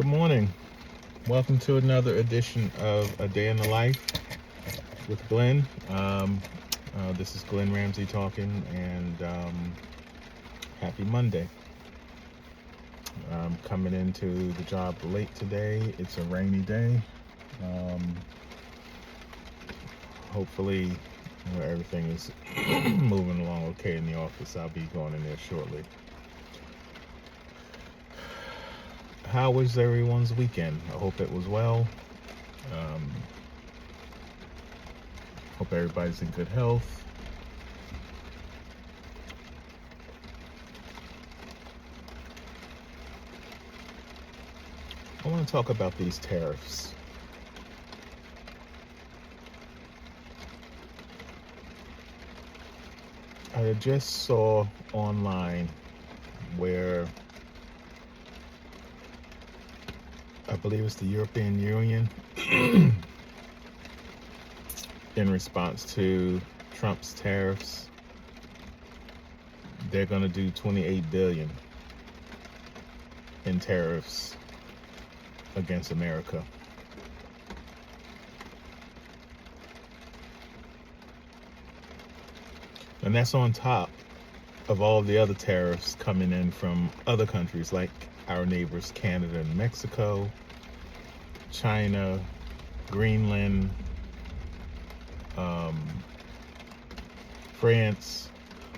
morning. Welcome to another edition of A Day in the Life with Glenn. This is Glenn Ramsey talking, and happy Monday. I'm coming into the job late today. It's a rainy day. Hopefully, everything is moving along okay in the office. I'll be going in there shortly. How was everyone's weekend? I hope it was well. Hope everybody's in good health. I want to talk about these tariffs. I just saw online where I believe it's the European Union in response to Trump's tariffs. They're going to do 28 billion in tariffs against America. And that's on top of all the other tariffs coming in from other countries like our neighbors Canada and Mexico, China, Greenland, France,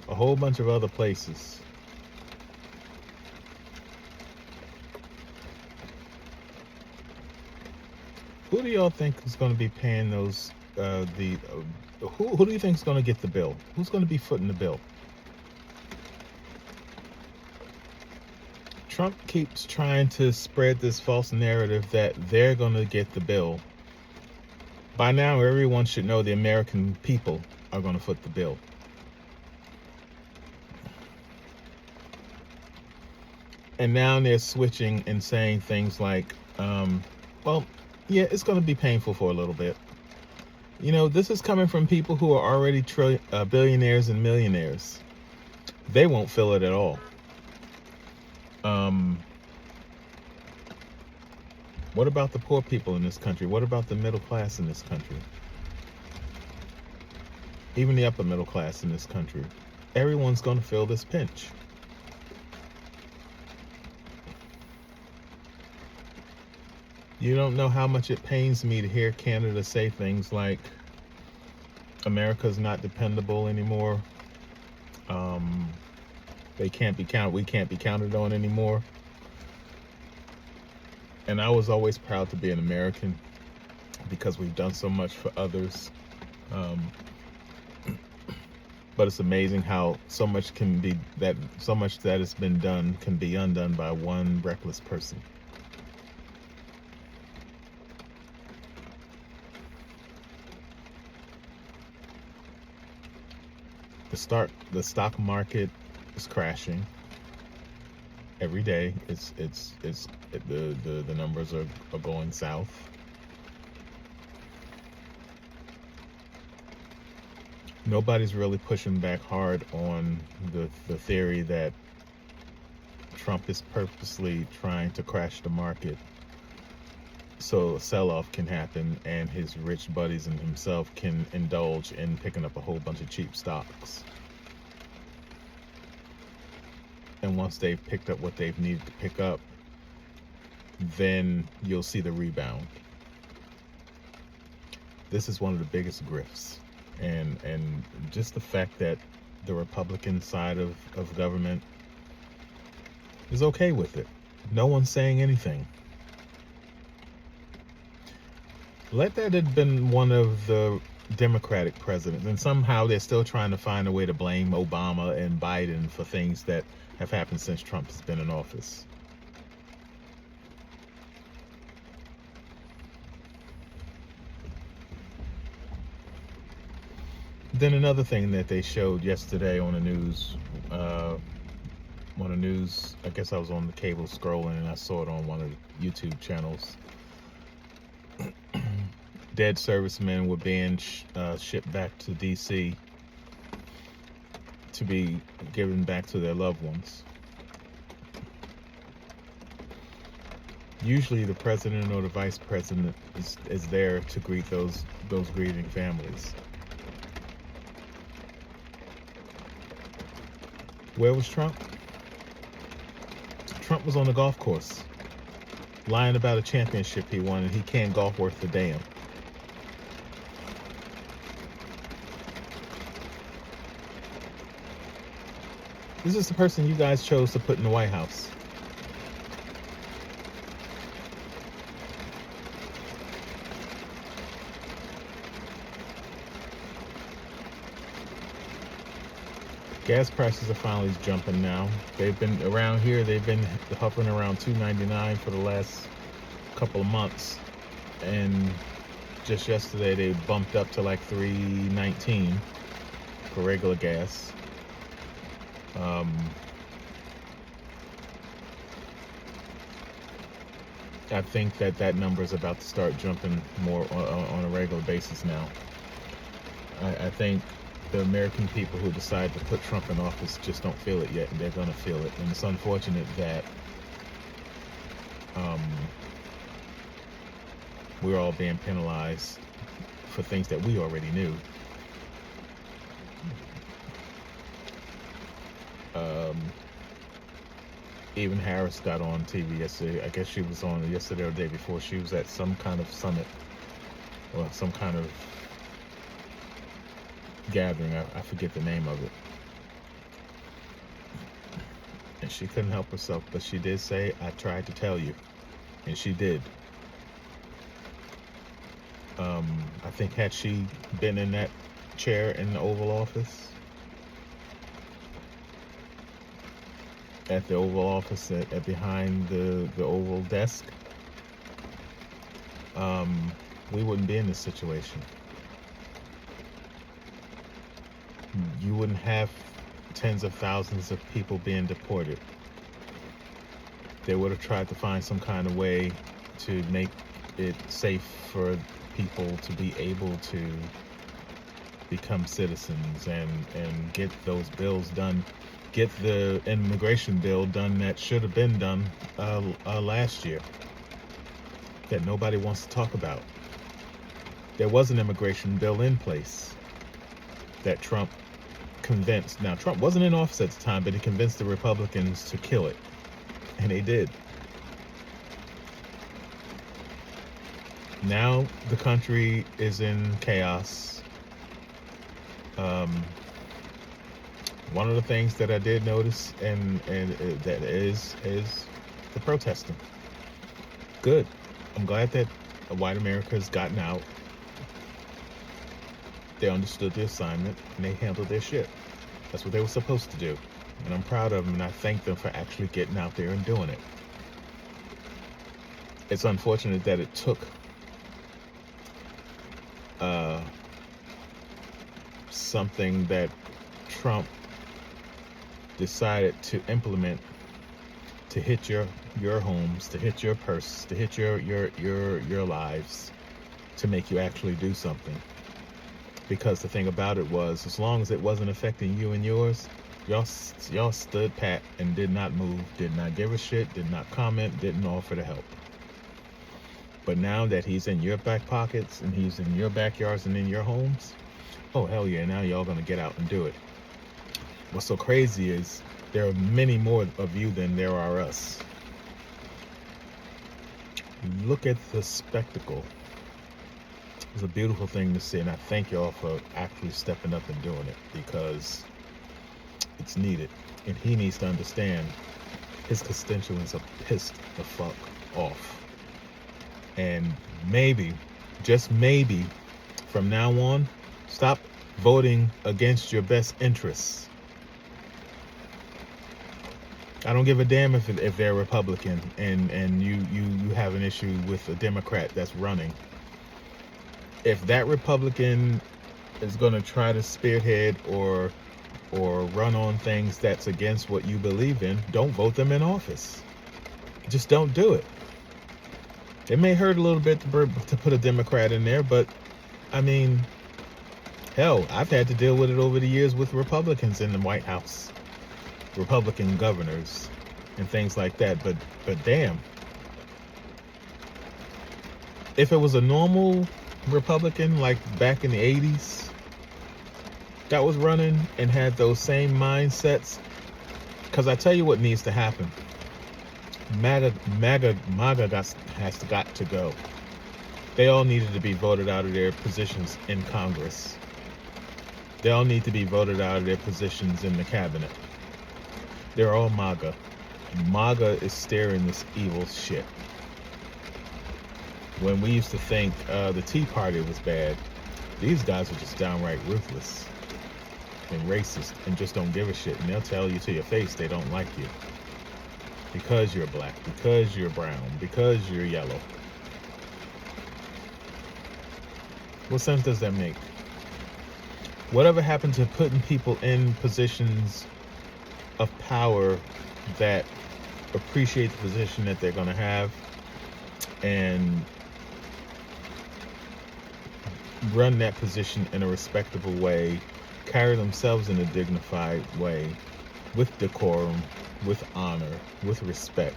a whole bunch of other places. Who do y'all think is going to be paying those? Who do you think is going to get the bill? Who's going to be footing the bill? Trump keeps trying to spread this false narrative that they're going to get the bill. By now, everyone should know the American people are going to foot the bill. And now they're switching and saying things like, well, yeah, it's going to be painful for a little bit. You know, this is coming from people who are already billionaires and millionaires. They won't feel it at all. What about the poor people in this country? What about the middle class in this country? Even the upper middle class in this country. Everyone's going to feel this pinch. You don't know how much it pains me to hear Canada say things like, America's not dependable anymore. We can't be counted on anymore. And I was always proud to be an American because we've done so much for others. But it's amazing how so much that has been done can be undone by one reckless person. The stock market is crashing every day. The numbers are going south. Nobody's really pushing back hard on the theory that Trump is purposely trying to crash the market so a sell-off can happen and his rich buddies and himself can indulge in picking up a whole bunch of cheap stocks. And once they've picked up what they've needed to pick up, then you'll see the rebound. This is one of the biggest grifts. And just the fact that the Republican side of government is okay with it. No one's saying anything. Let that have been one of the Democratic presidents, and somehow they're still trying to find a way to blame Obama and Biden for things that have happened since Trump has been in office. Then another thing that they showed yesterday on the news, I guess I was on the cable scrolling and I saw it on one of the YouTube channels. Dead servicemen were being shipped back to D.C. to be given back to their loved ones. Usually the president or the vice president is there to greet those grieving families. Where was Trump? Trump was on the golf course, lying about a championship he won, and he can't golf worth a damn. This is the person you guys chose to put in the White House. Gas prices are finally jumping now. They've been around here, they've been hovering around $2.99 for the last couple of months. And just yesterday they bumped up to like $3.19 for regular gas. I think that number is about to start jumping more on a regular basis now. I think the American people who decide to put Trump in office just don't feel it yet, and they're going to feel it. And it's unfortunate that we're all being penalized for things that we already knew. Even Harris got on TV yesterday. I guess she was on yesterday or the day before. She was at some kind of summit or some kind of gathering. I forget the name of it. And she couldn't help herself, but she did say, "I tried to tell you." And she did. I think had she been in that chair in the Oval Office, at the Oval Office, at behind the Oval desk, we wouldn't be in this situation. You wouldn't have tens of thousands of people being deported. They would have tried to find some kind of way to make it safe for people to be able to become citizens and get those bills done. Get the immigration bill done that should have been done last year, that nobody wants to talk about. There was an immigration bill in place that Trump convinced. Now, Trump wasn't in office at the time, but he convinced the Republicans to kill it, and they did. Now the country is in chaos. One of the things that I did notice, and that is the protesting. Good. I'm glad that white America has gotten out. They understood the assignment and they handled their shit. That's what they were supposed to do. And I'm proud of them, and I thank them for actually getting out there and doing it. It's unfortunate that it took something that Trump decided to implement to hit your homes, to hit your purse, to hit your lives, to make you actually do something. Because the thing about it was, as long as it wasn't affecting you and yours, y'all stood pat and did not move, did not give a shit, did not comment, didn't offer to help. But now that he's in your back pockets and he's in your backyards and in your homes, oh hell yeah, now y'all gonna get out and do it. What's so crazy is there are many more of you than there are us. Look at the spectacle. It's a beautiful thing to see, and I thank y'all for actually stepping up and doing it, because it's needed. And he needs to understand his constituents are pissed the fuck off. And maybe, just maybe, from now on, stop voting against your best interests. I don't give a damn if they're Republican and you have an issue with a Democrat that's running. If that Republican is going to try to spearhead or run on things that's against what you believe in, don't vote them in office. Just don't do it. It may hurt a little bit to put a Democrat in there, but I mean, hell, I've had to deal with it over the years with Republicans in the White House, Republican governors and things like that. But damn, If it was a normal Republican like back in the 80s that was running and had those same mindsets, because I tell you what needs to happen. MAGA got to go. They all needed to be voted out of their positions in Congress. They all need to be voted out of their positions in the cabinet. They're all MAGA. MAGA is steering this evil shit. When we used to think the Tea Party was bad, these guys are just downright ruthless and racist and just don't give a shit. And they'll tell you to your face they don't like you because you're black, because you're brown, because you're yellow. What sense does that make? Whatever happened to putting people in positions of power that appreciate the position that they're going to have and run that position in a respectable way, carry themselves in a dignified way, with decorum, with honor, with respect.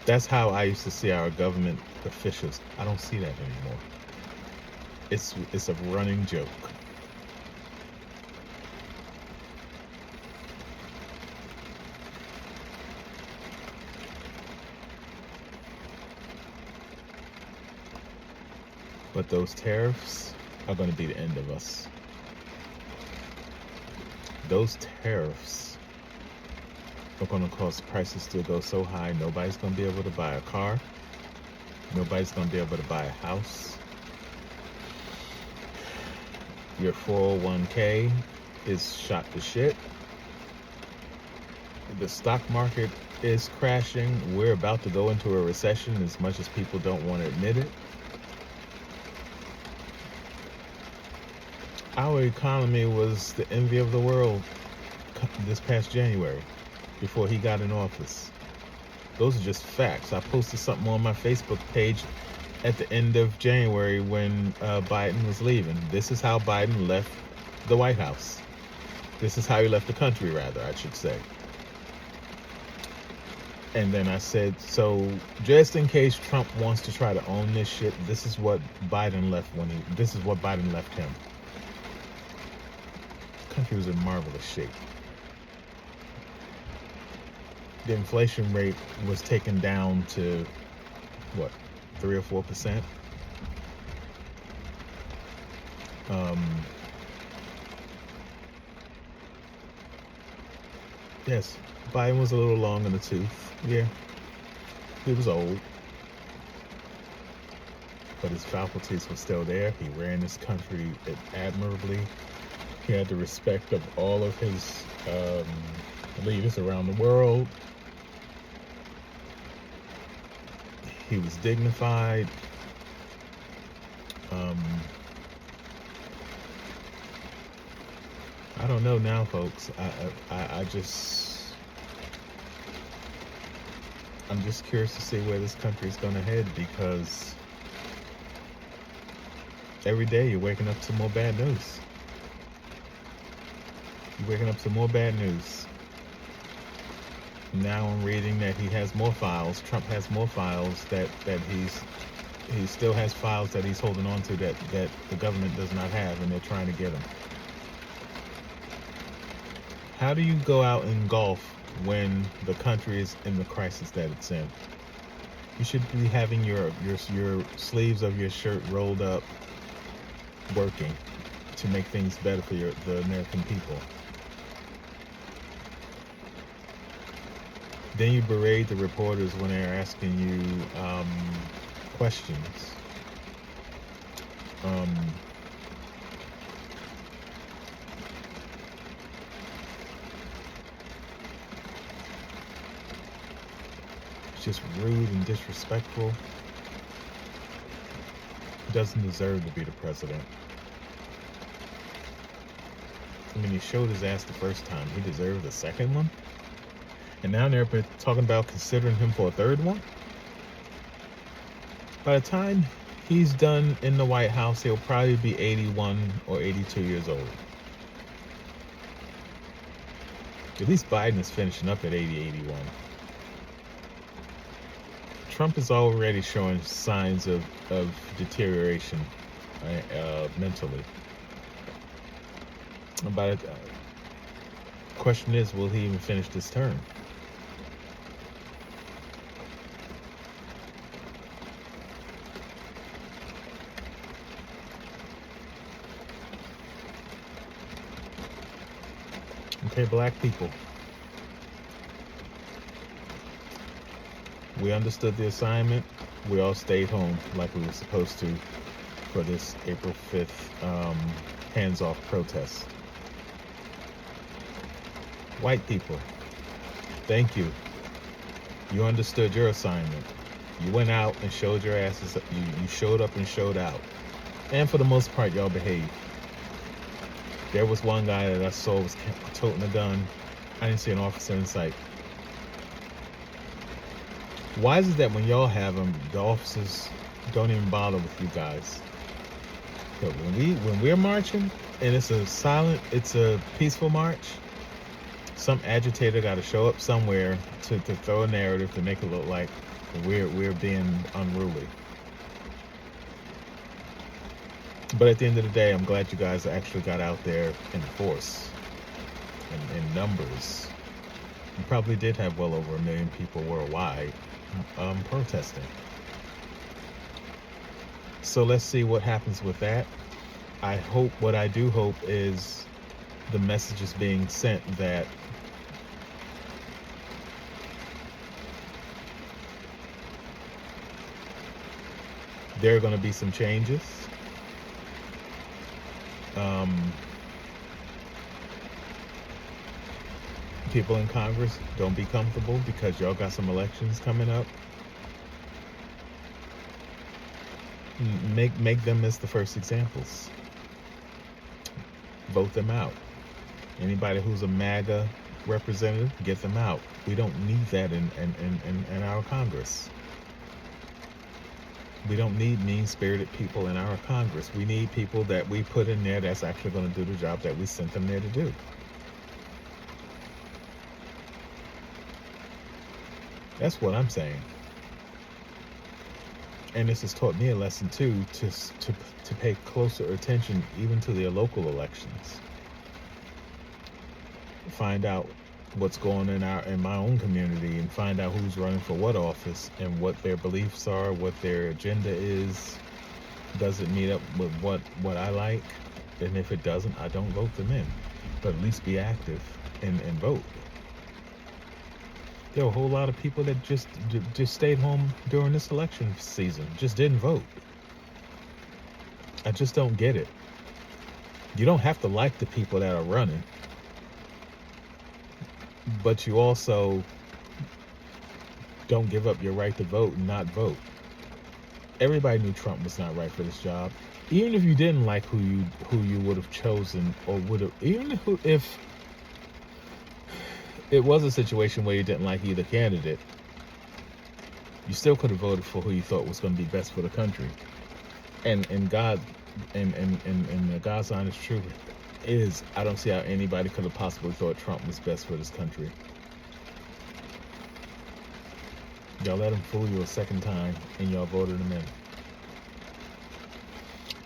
That's how I used to see our government officials. I don't see that anymore. It's a running joke. But those tariffs are going to be the end of us. Those tariffs are going to cause prices to go so high, nobody's going to be able to buy a car. Nobody's going to be able to buy a house. Your 401k is shot to shit. The stock market is crashing. We're about to go into a recession as much as people don't want to admit it. Our economy was the envy of the world this past January before he got in office. Those are just facts. I posted something on my Facebook page at the end of January when Biden was leaving. This is how Biden left the White House. This is how he left the country, rather, I should say. And then I said, so just in case Trump wants to try to own this shit, this is what Biden left him. The country was in marvelous shape. The inflation rate was taken down to what, 3 or 4%. Yes, Biden was a little long in the tooth. Yeah, he was old, but his faculties were still there. He ran this country admirably. He had the respect of all of his leaders around the world. He was dignified. I don't know now, folks. I'm just curious to see where this country is going to head, because every day you're waking up to more bad news. You're waking up to more bad news. Now I'm reading that he has more files. Trump has more files that he still has files that he's holding on to that the government does not have, and they're trying to get him. How do you go out and golf when the country is in the crisis that it's in? You should be having your sleeves of your shirt rolled up, working to make things better for the American people. Then you berate the reporters when they're asking you questions. It's just rude and disrespectful. He doesn't deserve to be the president. I mean, he showed his ass the first time. He deserved the second one? And now they're talking about considering him for a third one? By the time he's done in the White House, he'll probably be 81 or 82 years old. At least Biden is finishing up at 80, 81. Trump is already showing signs of deterioration mentally. But the question is, will he even finish this term? Okay, black people. We understood the assignment. We all stayed home like we were supposed to for this April 5th hands-off protest. White people, thank you. You understood your assignment. You went out and showed your asses. You showed up and showed out. And for the most part, y'all behaved. There was one guy that I saw was toting a gun. I didn't see an officer in sight. Why is it that when y'all have them, the officers don't even bother with you guys? But when we're marching and it's a peaceful march, some agitator got to show up somewhere to throw a narrative to make it look like we're being unruly. But at the end of the day, I'm glad you guys actually got out there in force and in numbers. You probably did have well over 1 million people worldwide protesting. So let's see what happens with that. What I do hope is the message is being sent that there are going to be some changes. People in Congress, don't be comfortable because y'all got some elections coming up. Make them as the first examples. Vote them out. Anybody who's a MAGA representative, get them out. We don't need that in our Congress. We don't need mean-spirited people in our Congress. We need people that we put in there that's actually going to do the job that we sent them there to do. That's what I'm saying. And this has taught me a lesson too, to pay closer attention even to their local elections. Find out what's going in my own community and find out who's running for what office and what their beliefs are, what their agenda is. Does it meet up with what I like? And if it doesn't, I don't vote them in. But at least be active and vote. There were a whole lot of people that just stayed home during this election season, just didn't vote. I just don't get it. You don't have to like the people that are running, but you also don't give up your right to vote and not vote. Everybody knew Trump was not right for this job. Even if you didn't like who you would have chosen, or would have, if it was a situation where you didn't like either candidate, you still could have voted for who you thought was going to be best for the country. And God, and God's honest truth is, I don't see how anybody could have possibly thought Trump was best for this country. Y'all let him fool you a second time, and y'all voted him in.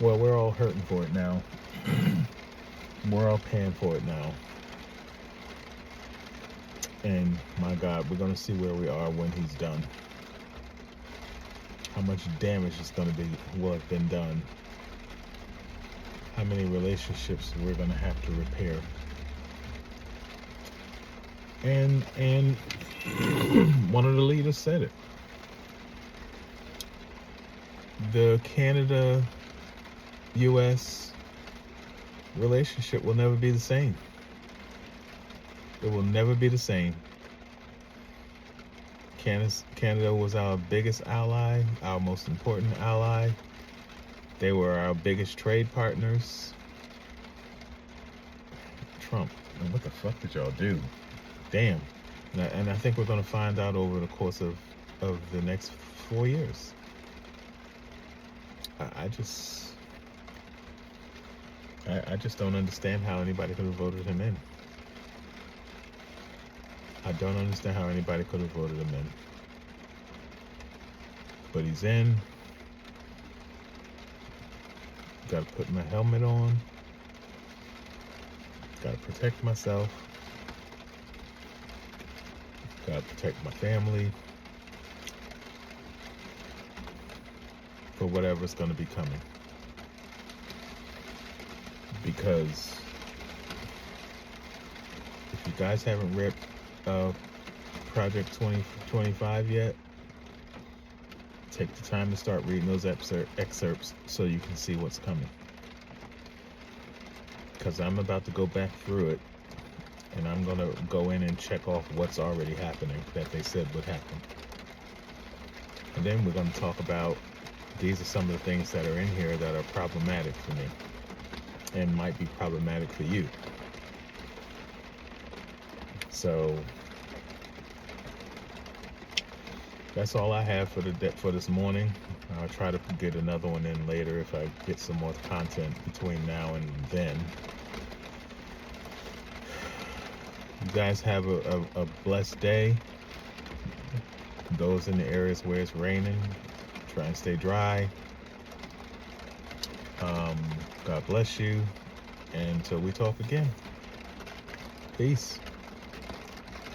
Well, we're all hurting for it now. We're all paying for it now. And my God, we're going to see where we are when he's done. How much damage is going to will have been done. How many relationships we're going to have to repair. And one of the leaders said it. The Canada-US relationship will never be the same. It will never be the same. Canada was our biggest ally, our most important ally. They were our biggest trade partners. Trump, man, what the fuck did y'all do? Damn. And I think we're going to find out over the course of the next 4 years. I just don't understand how anybody could have voted him in. I don't understand how anybody could have voted him in. but he's in. Got to put my helmet on. Got to protect myself. Got to protect my family for whatever's going to be coming. Because if you guys haven't read Project 2025 yet, take the time to start reading those excerpts so you can see what's coming. Because I'm about to go back through it, and I'm going to go in and check off what's already happening that they said would happen. And then we're going to talk about, these are some of the things that are in here that are problematic for me and might be problematic for you. So that's all I have for this morning. I'll try to get another one in later if I get some more content between now and then. You guys have a blessed day. Those in the areas where it's raining, try and stay dry. God bless you. And until we talk again, peace.